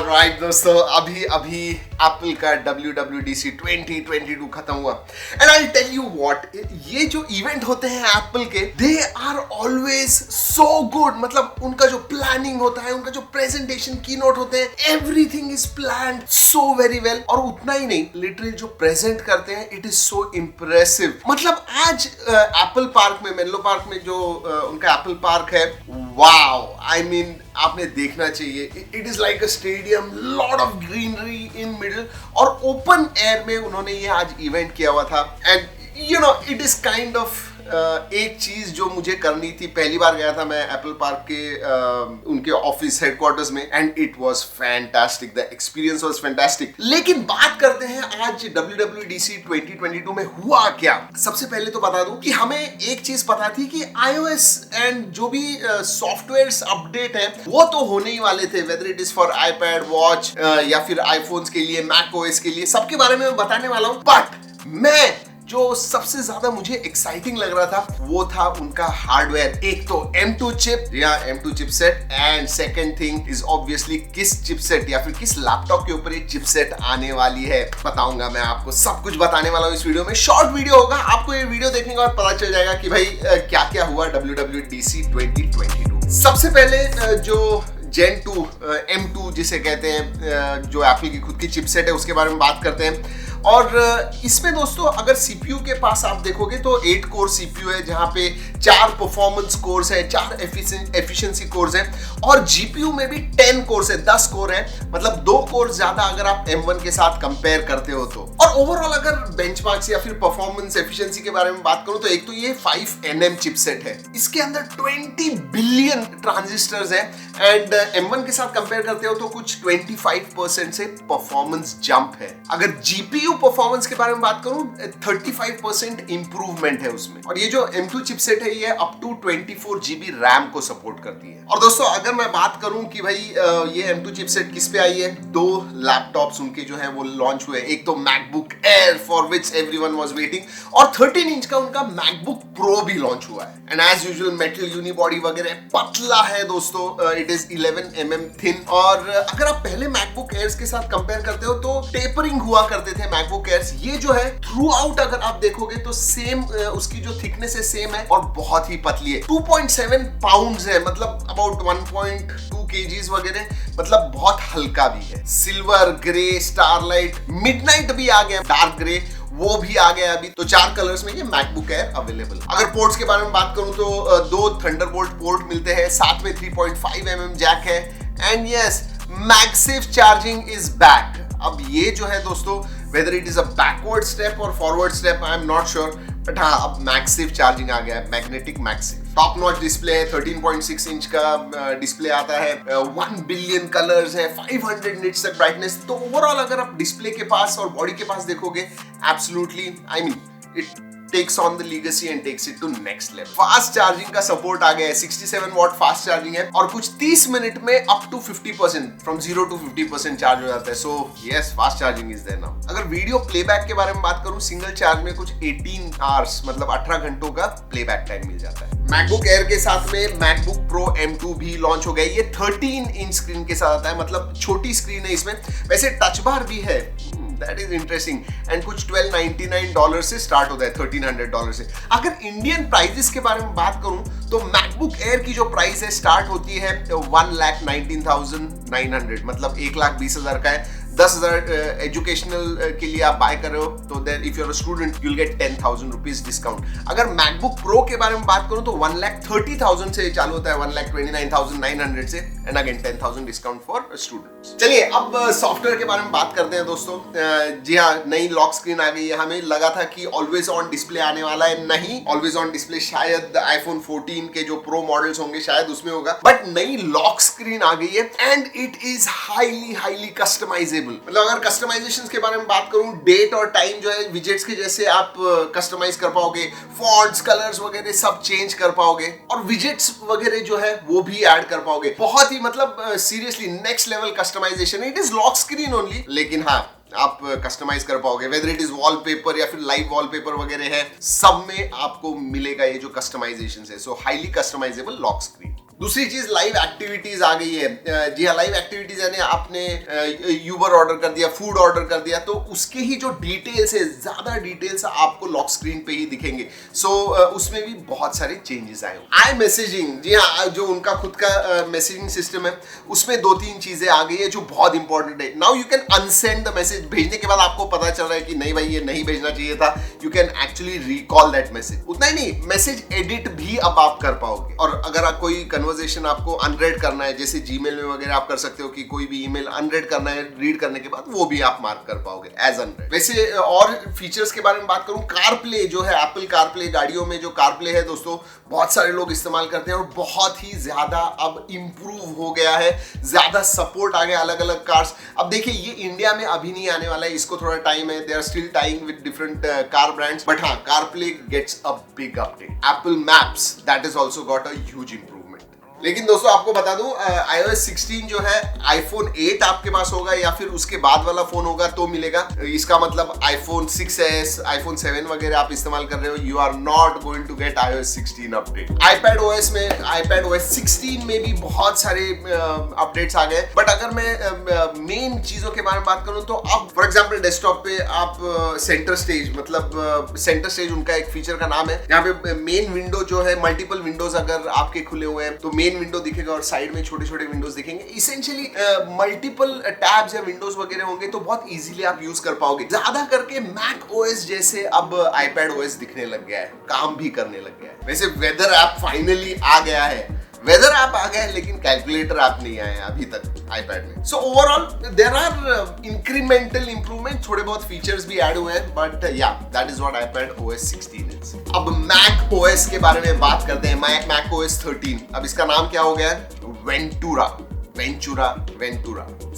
Alright दोस्तों, अभी अभी एप्पल का WWDC 2022 खत्म हुआ and I tell you what, ये जो इवेंट होते हैं एप्पल के, they are always so good. मतलब उनका जो प्लानिंग होता है, उनका जो प्रेजेंटेशन कीनोट होते हैं, everything is planned so very well. और उतना ही नहीं, लिटरली जो प्रेजेंट करते हैं इट इज सो इम्प्रेसिव। मतलब आज एप्पल पार्क में, मेनलो पार्क में जो उनका एप्पल पार्क है, वाओ, आई मीन आपने देखना चाहिए। It is like a stadium, lot of greenery in middle, और ओपन एयर में उन्होंने ये आज इवेंट किया हुआ था। And you know it is kind of एक चीज जो मुझे करनी थी। पहली बार गया था मैं एप्पल पार्क के उनके ऑफिस हेडक्वार्टर्स में and it was fantastic, the experience was fantastic. लेकिन बात करते हैं आज WWDC 2022 में हुआ क्या। सबसे पहले तो बता दूं कि हमें एक चीज पता थी कि iOS एंड जो भी सॉफ्टवेयर्स अपडेट है वो तो होने ही वाले थे, whether it is for iPad, watch या फिर iPhones के लिए, macOS के लिए, सबके बारे में मैं बताने वाला हूं। बट मैं जो सबसे ज्यादा मुझे एक्साइटिंग लग रहा था वो था उनका हार्डवेयर। एक तो M2 चिप या M2 chipset, and second thing is obviously किस चिपसेट या फिर किस लैपटॉप के ऊपर ये चिपसेट आने वाली है। बताऊंगा मैं आपको, सब कुछ बताने वाला हूँ इस वीडियो में। शॉर्ट वीडियो होगा, आपको ये वीडियो देखने के बाद पता चल जाएगा कि भाई क्या क्या हुआ WWDC 2022। सबसे पहले जो Gen 2 M2 जिसे कहते हैं, जो एप्पल की खुद की चिपसेट है, उसके बारे में बात करते हैं। और इसमें दोस्तों अगर सीपीयू के पास आप देखोगे तो 8 कोर सीपीयू है, जहां पे 4 परफॉर्मेंस कोर्स है, 4 एफिशिएंसी कोर्स है, और जीपीयू में भी 10 कोर्स है, 10 कोर है। मतलब 2 कोर ज्यादा अगर आप M1 के साथ कंपेयर करते हो तो। और ओवरऑल अगर बेंचमार्क्स या फिर परफॉर्मेंस एफिशिएंसी के बारे में बात करूं तो एक तो ये 5nm चिपसेट है, इसके अंदर 20 बिलियन ट्रांजिस्टर्स है, एंड M1 के साथ कंपेयर करते हो तो कुछ 25% से परफॉर्मेंस जंप है। अगर जीपीयू परफॉर्मेंस के बारे में बात करूं 35% इंप्रूवमेंट है उसमें। और ये जो M2 चिपसेट है ये अप टू 24 GB रैम को सपोर्ट करती है। और दोस्तों अगर मैं बात करूं कि भाई ये M2 चिपसेट किस पे आई है, 2 लैपटॉप्स उनके जो है वो लॉन्च हुए। एक तो MacBook air for which everyone was waiting, और 13 इंच का उनका मैकबुक प्रो भी लॉन्च हुआ है। And as usual metal unibody वगैरह पतला है दोस्तों, इट इज 11mm थिन। और अगर आप पहले मैकबुक एयर्स के साथ कंपेयर करते हो तो टेपरिंग हुआ करते थे मैकबुक एयर्स। ये जो है थ्रू आउट अगर आप देखोगे तो सेम, उसकी जो थिकनेस है सेम है और बहुत ही पतली है। 2.7 पाउंड्स है, मतलब अबाउट 1.2 kgs वगैरह, मतलब बहुत हल्का भी है। सिल्वर, ग्रे, स्टारलाइट, मिडनाइट भी आ गया, डार्क ग्रे वो भी आ गया अभी। तो 4 कलर्स में ये मैकबुक एयर अवेलेबल। अगर पोर्ट्स के बारे में बात करूं तो 2 थंडरबोल्ट पोर्ट मिलते हैं, साथ में 3.5mm जैक है, and yes MagSafe charging is back. अब ये जो है दोस्तों, whether it is a backward step or forward step, I am not sure, but हाँ अब मैगसेफ चार्जिंग आ गया है, magnetic MagSafe. Top notch display है, 13.6 इंच का डिस्प्ले आता है, 1 बिलियन कलर्स है, 500 निट्स तक ब्राइटनेस। तो ओवरऑल अगर आप डिस्प्ले के पास और बॉडी के पास देखोगे, absolutely I mean it takes on the legacy and takes it to next level. Fast charging का सपोर्ट आ गया है, 67 वॉट फास्ट चार्जिंग है, और कुछ 30 मिनट में up to 50%, from 0 to 50% charge हो जाता है। So yes, fast charging is there now. अगर वीडियो प्लेबैक के बारे में बात करूं, सिंगल चार्ज में कुछ 18 आवर्स, मतलब 18 घंटों का प्लेबैक टाइम मिल जाता है। मैकबुक एयर के साथ में मैकबुक प्रो M2 भी लॉन्च हो गया। ये 13 इंच स्क्रीन के साथ आता है, मतलब छोटी स्क्रीन है इसमें। वैसे टच बार भी है, दैट इज इंटरेस्टिंग, एंड कुछ $1299 से स्टार्ट होता है, $1300 से। अगर इंडियन प्राइजेस के बारे में बात करूं तो मैकबुक एयर की जो प्राइस है स्टार्ट होती है 1,19,900, मतलब 1,20,000 का है। 10,000 एजुकेशनल के लिए आप बाय कर रहे हो तो then if you are a student you will get 10,000 rupees discount. अगर मैकबुक प्रो के बारे में बात करूं तो 1,30,000 से चालू होता है, 1,29,900 से, and again 10,000 discount for students. चलिए अब सॉफ्टवेयर के बारे में बात करते हैं दोस्तों। जी हाँ, नई लॉक स्क्रीन आ गई है। हमें लगा था कि ऑलवेज ऑन डिस्प्ले आने वाला है, नहीं, ऑलवेज ऑन डिस्प्ले शायद iPhone 14 के जो प्रो मॉडल्स होंगे शायद उसमें होगा, बट नई लॉक स्क्रीन आ गई है, and it is highly customisable. मतलब अगर कस्टमाइजेशंस के बारे में बात करूं, डेट और टाइम जो है विजेट्स के जैसे आप कस्टमाइज कर पाओगे, फॉन्ट्स, कलर्स वगैरह सब चेंज कर पाओगे, और विजेट्स वगैरह जो है वो भी ऐड कर पाओगे। बहुत ही मतलब seriously next level customization. It is lock screen only, लेकिन हाँ आप कस्टमाइज कर पाओगे, वेदर इट इज वॉलपेपर या फिर लाइव वॉलपेपर वगैरह है, सब में आपको मिलेगा ये जो कस्टमाइजेशन है। So highly customizable lock screen. दूसरी चीज लाइव एक्टिविटीज आ गई है। जी हाँ, लाइव एक्टिविटीज यानी आपने यूबर ऑर्डर कर दिया, फूड ऑर्डर कर दिया, तो उसके ही जो डिटेल्स है, ज्यादा डिटेल्स आपको लॉक स्क्रीन पे ही दिखेंगे। सो उसमें भी बहुत सारे चेंजेस आए। आई मैसेजिंग, जी हाँ, जो उनका खुद का मैसेजिंग सिस्टम है उसमें 2-3 चीजें आ गई है जो बहुत इंपॉर्टेंट है। Now you can unsent the message. भेजने के बाद आपको पता चल रहा है कि नहीं भाई ये नहीं भेजना चाहिए था, you can actually recall that message. उतना ही नहीं, मैसेज एडिट भी अब आप कर पाओगे। और अगर कोई कन्वर्सेशन आपको अनरेड करना है, जैसे जीमेल में वगैरह आप कर सकते हो कि कोई भी ईमेल अनरेड करना है, रीड करने के बाद वो भी आप मार्क कर पाओगे एज अनरेड। वैसे और फीचर्स के बारे में बात करूं, कारप्ले जो है, एप्पल कारप्ले, गाड़ियों में जो कारप्ले है दोस्तों, बहुत सारे लोग इस्तेमाल करते हैं और बहुत ही ज्यादा अब इंप्रूव हो गया है, ज्यादा सपोर्ट आ गया अलग अलग कार्स। अब देखिए ये इंडिया में अभी नहीं आने वाला है, इसको थोड़ा टाइम है, they are still tying with different car brands, but हाँ, CarPlay gets a big update. Apple Maps that is also got a huge improvement. लेकिन दोस्तों आपको बता दूं, iOS 16 जो है, iPhone 8 आपके पास होगा या फिर उसके बाद वाला फोन होगा तो मिलेगा। इसका मतलब iPhone 6s, iPhone 7 वगैरह आप इस्तेमाल कर रहे हो, you are not going to get iOS 16 update. iPadOS में, iPadOS 16 में भी बहुत सारे अपडेट्स आ गए। बट अगर मैं मेन चीजों के बारे में बात करूं तो अब फॉर एग्जाम्पल डेस्कटॉप पे आप सेंटर स्टेज, मतलब सेंटर स्टेज उनका एक फीचर का नाम है, जहाँ पे मेन विंडो जो है, मल्टीपल विंडोज अगर आपके खुले हुए हैं तो मेन विंडो दिखेगा और साइड में छोटे छोटे विंडोज दिखेंगे। इसेंशियली मल्टीपल टैब्स या विंडोज वगैरह होंगे तो बहुत इजीली आप यूज कर पाओगे। ज्यादा करके मैक ओएस जैसे अब आईपैड ओएस दिखने लग गया है, काम भी करने लग गया है। वैसे वेदर ऐप फाइनली आ गया है, वेदर ऐप आ गया है, लेकिन कैलकुलेटर ऐप नहीं आया अभी तक आईपैड में। So overall there are incremental improvement, थोड़े बहुत फीचर्स भी ऐड हुए हैं, but yeah that is what iPad OS 16 is. अब मैक ओएस के बारे में बात करते हैं। मैक ओएस 13, अब इसका नाम क्या हो गया है? वेंटूरा।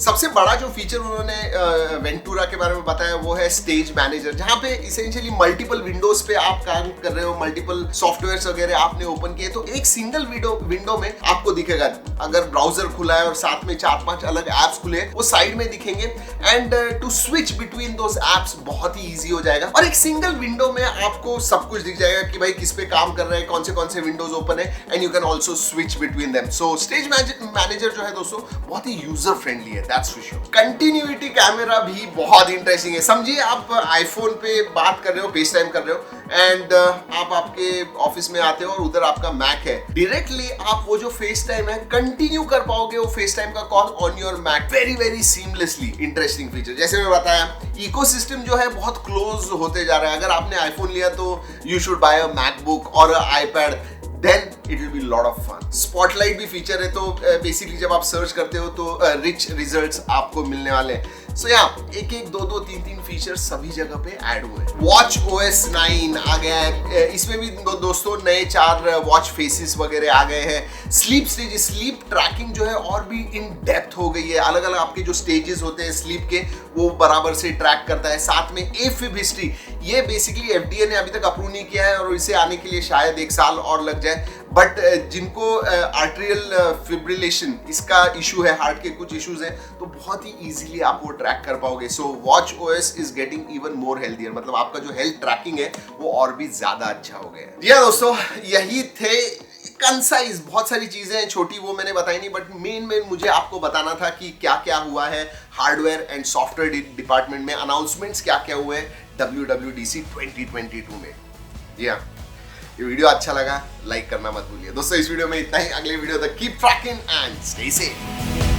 सबसे बड़ा जो फीचर उन्होंने वेंटूरा के बारे में बताया वो है स्टेज मैनेजर, जहां पे इसेंशियली मल्टीपल विंडोज पे आप काम कर रहे हो, मल्टीपल सॉफ्टवेयर्स वगैरह आपने ओपन किए तो एक सिंगल विंडो में आपको दिखेगा। अगर ब्राउजर खुला है और साथ में 4-5 अलग एप्स खुले हैं, वो साइड में दिखेंगे and to switch between those apps बहुत ही ईजी हो जाएगा। और एक सिंगल विंडो में आपको सब कुछ दिख जाएगा कि भाई किस पे काम कर रहे हैं, कौन से विंडोज ओपन है, and you can also switch between them. So stage manager जो है दोस्तों बहुत ही यूजर फ्रेंडली है, that's for sure. Continuity camera भी बहुत इंटरेस्टिंग है। समझिए आप आईफोन पे बात कर रहे हो, फेस टाइम कर रहे हो, एंड आप आपके ऑफिस में आते हो और उधर आपका मैक है, डायरेक्टली आप वो जो फेस टाइम है कंटिन्यू कर पाओगे वो फेस टाइम का call on your Mac, very seamlessly. Interesting feature, जैसे मैं बताया, इकोसिस्टम जो है बहुत क्लोज होते जा रहा है। अगर आपने आईफोन लिया तो you should buy a MacBook और iPad, then it will be a lot of fun. Spotlight भी फीचर है, तो बेसिकली जब आप सर्च करते हो तो रिच रिजल्ट्स आपको मिलने वाले हैं। सो या एक 2 3 फीचर सभी जगह पे ऐड हुए। वॉच OS 9 आ गया है, इसमें भी दोस्तों नए 4 वॉच फेसेस वगैरह आ गए हैं। स्लीप स्टेज, स्लीप ट्रैकिंग जो है और भी इन डेप्थ हो गई है। अलग अलग आपके जो स्टेजेस होते हैं स्लीप के, वो बराबर से ट्रैक करता है। साथ में AFib हिस्ट्री, ये बेसिकली FDA ने अभी तक अप्रूव नहीं किया है और इसे आने के लिए शायद 1 साल और लग जाए। बट जिनको आर्टरियल फिब्रिलेशन इसका इशू है, हार्ट के कुछ इश्यूज हैं, तो बहुत ही इजीली आप वो ट्रैक कर पाओगे। So watch OS is getting even more healthier, मतलब आपका जो हेल्थ ट्रैकिंग है वो और भी ज्यादा अच्छा हो गया है। जी हाँ दोस्तों, यही थे कंसाइज, बहुत सारी चीजें हैं छोटी, वो मैंने बताई नहीं, बट मेन मुझे आपको बताना था कि क्या क्या हुआ है हार्डवेयर एंड सॉफ्टवेयर डिपार्टमेंट में, अनाउंसमेंट्स क्या क्या हुए हैं WWDC 2022 में। जी हाँ, ये वीडियो अच्छा लगा लाइक करना मत भूलिए दोस्तों। इस वीडियो में इतना ही, अगले वीडियो तक keep trekking and stay safe.